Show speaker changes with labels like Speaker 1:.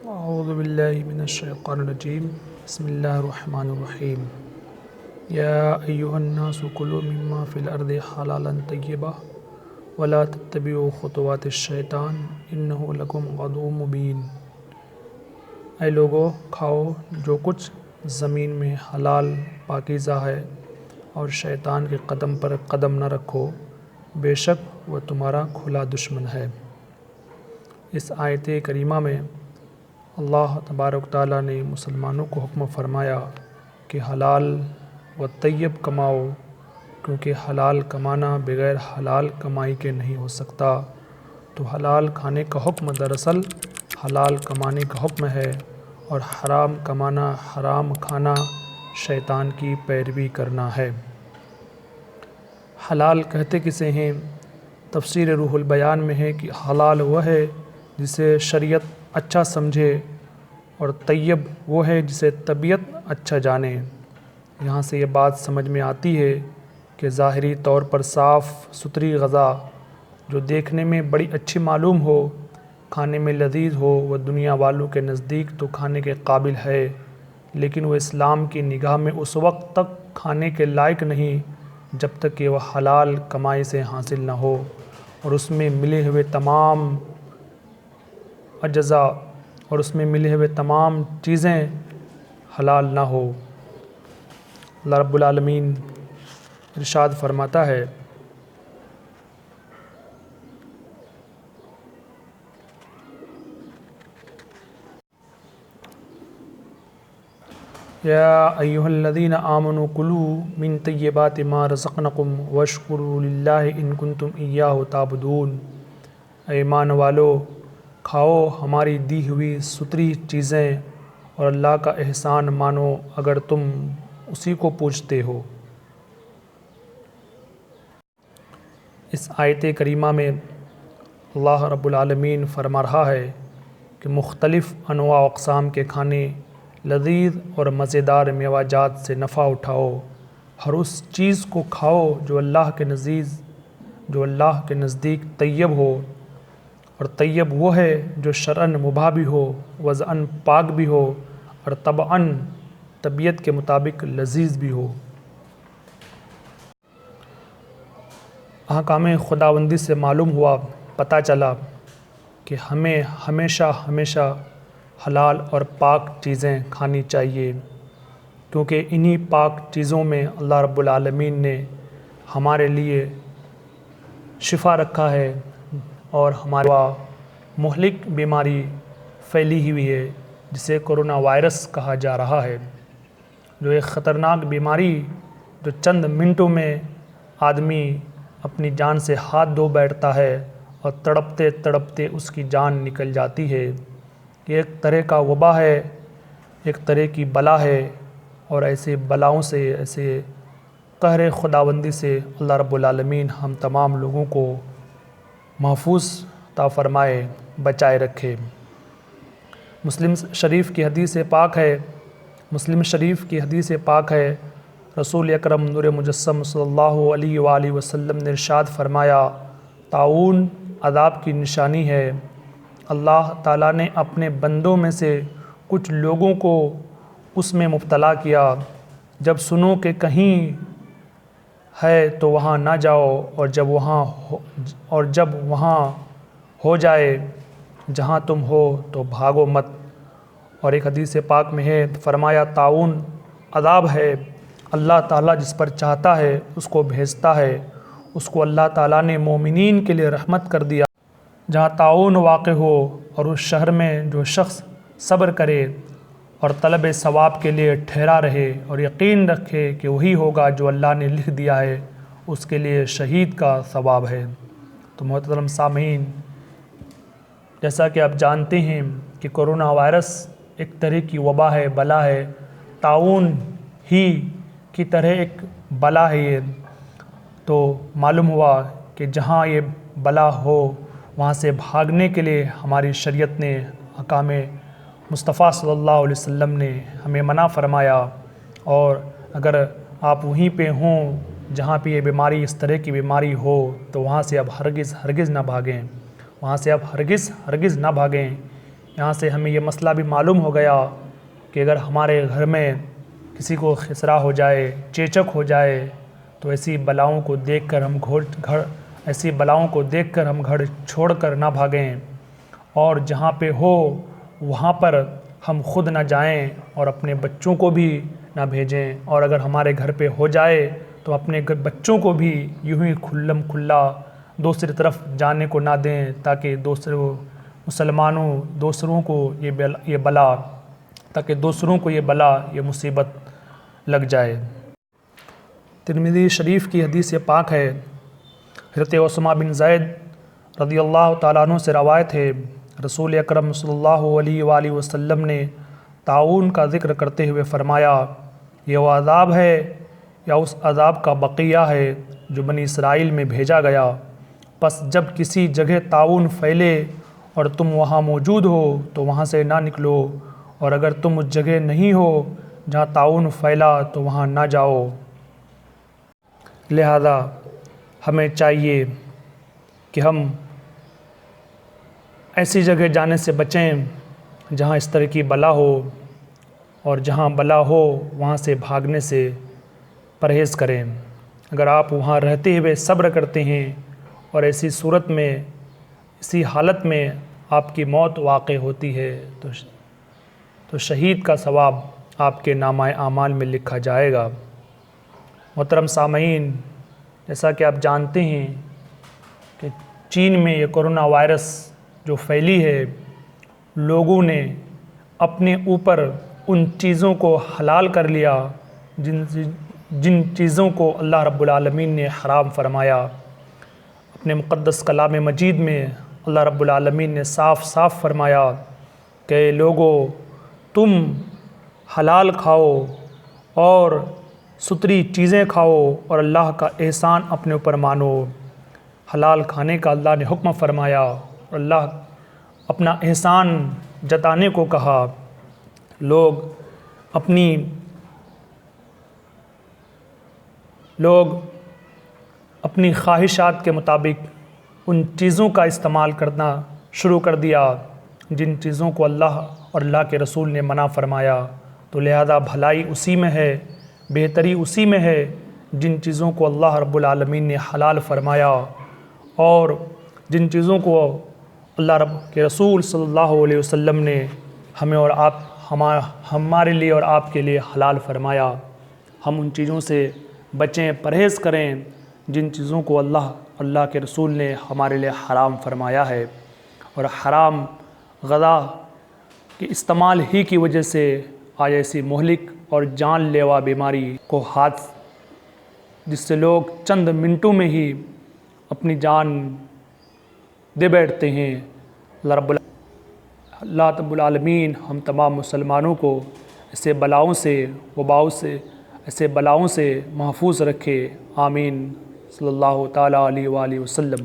Speaker 1: اعوذ باللہ من الشیطان الرجیم بسم اللہ الرحمن الرحیم یا ایہا الناس کلوا مما فی الارض حلالا طیبا ولا تتبعوا خطوات الشیطان انہ لکم عدو مبین۔ اے لوگو، کھاؤ جو کچھ زمین میں حلال پاکیزہ ہے اور شیطان کے قدم پر قدم نہ رکھو، بے شک وہ تمہارا کھلا دشمن ہے۔ اس آیت کریمہ میں اللہ تبارک تعالیٰ نے مسلمانوں کو حکم فرمایا کہ حلال و طیب کماؤ، کیونکہ حلال کمانا بغیر حلال کمائی کے نہیں ہو سکتا۔ تو حلال کھانے کا حکم دراصل حلال کمانے کا حکم ہے، اور حرام کمانا، حرام کھانا شیطان کی پیروی کرنا ہے۔ حلال کہتے کسے ہیں؟ تفسیر روح البیان میں ہے کہ حلال وہ ہے جسے شریعت اچھا سمجھے، اور طیب وہ ہے جسے طبیعت اچھا جانے۔ یہاں سے یہ بات سمجھ میں آتی ہے کہ ظاہری طور پر صاف ستھری غذا جو دیکھنے میں بڑی اچھی معلوم ہو، کھانے میں لذیذ ہو، وہ دنیا والوں کے نزدیک تو کھانے کے قابل ہے، لیکن وہ اسلام کی نگاہ میں اس وقت تک کھانے کے لائق نہیں جب تک کہ وہ حلال کمائی سے حاصل نہ ہو، اور اس میں ملے ہوئے تمام اجزاء اور اس میں ملے ہوئے تمام چیزیں حلال نہ ہو۔ اللہ رب العالمین ارشاد فرماتا ہے، یا ایہا الذین آمنوا کلوا من طیبات ما رزقناکم واشکروا للہ ان کنتم ایاہ تعبدون۔ اے ایمان والو، کھاؤ ہماری دی ہوئی ستھری چیزیں اور اللہ کا احسان مانو اگر تم اسی کو پوجتے ہو۔ اس آیت کریمہ میں اللہ رب العالمین فرما رہا ہے کہ مختلف انواع و اقسام کے کھانے، لذیذ اور مزیدار میوہ جات سے نفع اٹھاؤ۔ ہر اس چیز کو کھاؤ جو اللہ کے نزدیک طیب ہو، اور طیب وہ ہے جو شرعاً مباح بھی ہو، وضعاً پاک بھی ہو، اور طبعاً طبیعت کے مطابق لذیذ بھی ہو۔ احکام خداوندی سے معلوم ہوا، پتہ چلا کہ ہمیں ہمیشہ حلال اور پاک چیزیں کھانی چاہیے، کیونکہ انہی پاک چیزوں میں اللہ رب العالمین نے ہمارے لیے شفا رکھا ہے، اور ہمارے مہلک بیماری پھیلی ہوئی ہے جسے کرونا وائرس کہا جا رہا ہے، جو ایک خطرناک بیماری جو چند منٹوں میں آدمی اپنی جان سے ہاتھ دھو بیٹھتا ہے اور تڑپتے تڑپتے اس کی جان نکل جاتی ہے۔ یہ ایک طرح کا وبا ہے، ایک طرح کی بلا ہے، اور ایسے بلاؤں سے، ایسے قہر خداوندی سے اللہ رب العالمین ہم تمام لوگوں کو محفوظ عطا فرمائے، بچائے رکھے۔ مسلم شریف کی حدیث پاک ہے، رسول اکرم نور مجسم صلی اللہ علیہ وآلہ وسلم نے ارشاد فرمایا، طاعون عذاب کی نشانی ہے۔ اللہ تعالیٰ نے اپنے بندوں میں سے کچھ لوگوں کو اس میں مبتلا کیا۔ جب سنو کہ کہیں ہے تو وہاں نہ جاؤ، اور جب وہاں ہو جائے جہاں تم ہو تو بھاگو مت۔ اور ایک حدیث پاک میں ہے، فرمایا طاعون عذاب ہے، اللہ تعالیٰ جس پر چاہتا ہے اس کو بھیجتا ہے۔ اس کو اللہ تعالیٰ نے مومنین کے لیے رحمت کر دیا۔ جہاں طاعون واقع ہو اور اس شہر میں جو شخص صبر کرے اور طلب ثواب کے لیے ٹھہرا رہے اور یقین رکھے کہ وہی ہوگا جو اللہ نے لکھ دیا ہے، اس کے لیے شہید کا ثواب ہے۔ تو محترم سامعین، جیسا کہ آپ جانتے ہیں کہ کرونا وائرس ایک طرح کی وبا ہے، بلا ہے، طاعون ہی کی طرح ایک بلا ہے یہ۔ تو معلوم ہوا کہ جہاں یہ بلا ہو وہاں سے بھاگنے کے لیے ہماری شریعت نے، احکام مصطفیٰ صلی اللہ علیہ وسلم نے ہمیں منع فرمایا، اور اگر آپ وہیں پہ ہوں جہاں پہ یہ بیماری، اس طرح کی بیماری ہو، تو وہاں سے اب ہرگز نہ بھاگیں، یہاں سے ہمیں یہ مسئلہ بھی معلوم ہو گیا کہ اگر ہمارے گھر میں کسی کو خسرا ہو جائے، چیچک ہو جائے، تو ایسی بلاؤں کو دیکھ کر ہم گھر چھوڑ کر نہ بھاگیں، اور جہاں پہ ہو وہاں پر ہم خود نہ جائیں اور اپنے بچوں کو بھی نہ بھیجیں، اور اگر ہمارے گھر پہ ہو جائے تو اپنے بچوں کو بھی یوں ہی کھلم کھلا دوسری طرف جانے کو نہ دیں، تاکہ دوسروں کو یہ بلا یہ مصیبت لگ جائے۔ ترمذی شریف کی حدیث پاک ہے، حضرت اسامہ بن زید رضی اللہ تعالیٰ عنہ سے روایت ہے، رسول اکرم صلی اللہ علیہ وآلہ وسلم نے طاعون کا ذکر کرتے ہوئے فرمایا، یہ وہ عذاب ہے یا اس عذاب کا بقیہ ہے جو بنی اسرائیل میں بھیجا گیا، پس جب کسی جگہ طاعون پھیلے اور تم وہاں موجود ہو تو وہاں سے نہ نکلو، اور اگر تم اس جگہ نہیں ہو جہاں طاعون پھیلا تو وہاں نہ جاؤ۔ لہذا ہمیں چاہیے کہ ہم ایسی جگہ جانے سے بچیں جہاں اس طرح کی بلا ہو، اور جہاں بلا ہو وہاں سے بھاگنے سے پرہیز کریں۔ اگر آپ وہاں رہتے ہوئے صبر کرتے ہیں اور ایسی صورت میں، اسی حالت میں آپ کی موت واقع ہوتی ہے تو شہید کا ثواب آپ کے نامہ اعمال میں لکھا جائے گا۔ محترم سامعین، جیسا کہ آپ جانتے ہیں کہ چین میں یہ کرونا وائرس جو پھیلی ہے، لوگوں نے اپنے اوپر ان چیزوں کو حلال کر لیا جن چیزوں کو اللہ رب العالمین نے حرام فرمایا۔ اپنے مقدس کلام مجید میں اللہ رب العالمین نے صاف صاف فرمایا کہ لوگو تم حلال کھاؤ اور ستری چیزیں کھاؤ اور اللہ کا احسان اپنے اوپر مانو۔ حلال کھانے کا اللہ نے حکم فرمایا اور اللہ اپنا احسان جتانے کو کہا۔ لوگ اپنی خواہشات کے مطابق ان چیزوں کا استعمال کرنا شروع کر دیا جن چیزوں کو اللہ اور اللہ کے رسول نے منع فرمایا، تو لہذا بھلائی اسی میں ہے، بہتری اسی میں ہے جن چیزوں کو اللہ رب العالمین نے حلال فرمایا، اور جن چیزوں کو اللہ رب کے رسول صلی اللہ علیہ وسلم نے ہمارے لیے اور آپ کے لیے حلال فرمایا۔ ہم ان چیزوں سے بچیں، پرہیز کریں جن چیزوں کو اللہ کے رسول نے ہمارے لیے حرام فرمایا ہے، اور حرام غذا کے استعمال ہی کی وجہ سے آج ایسی مہلک اور جان لیوا بیماری کو جس سے لوگ چند منٹوں میں ہی اپنی جان دے بیٹھتے ہیں۔ اللہ رب العالمین ہم تمام مسلمانوں کو ایسے بلاؤں سے محفوظ رکھے، آمین۔ صلی اللہ تعالیٰ علیہ وآلہ وسلم۔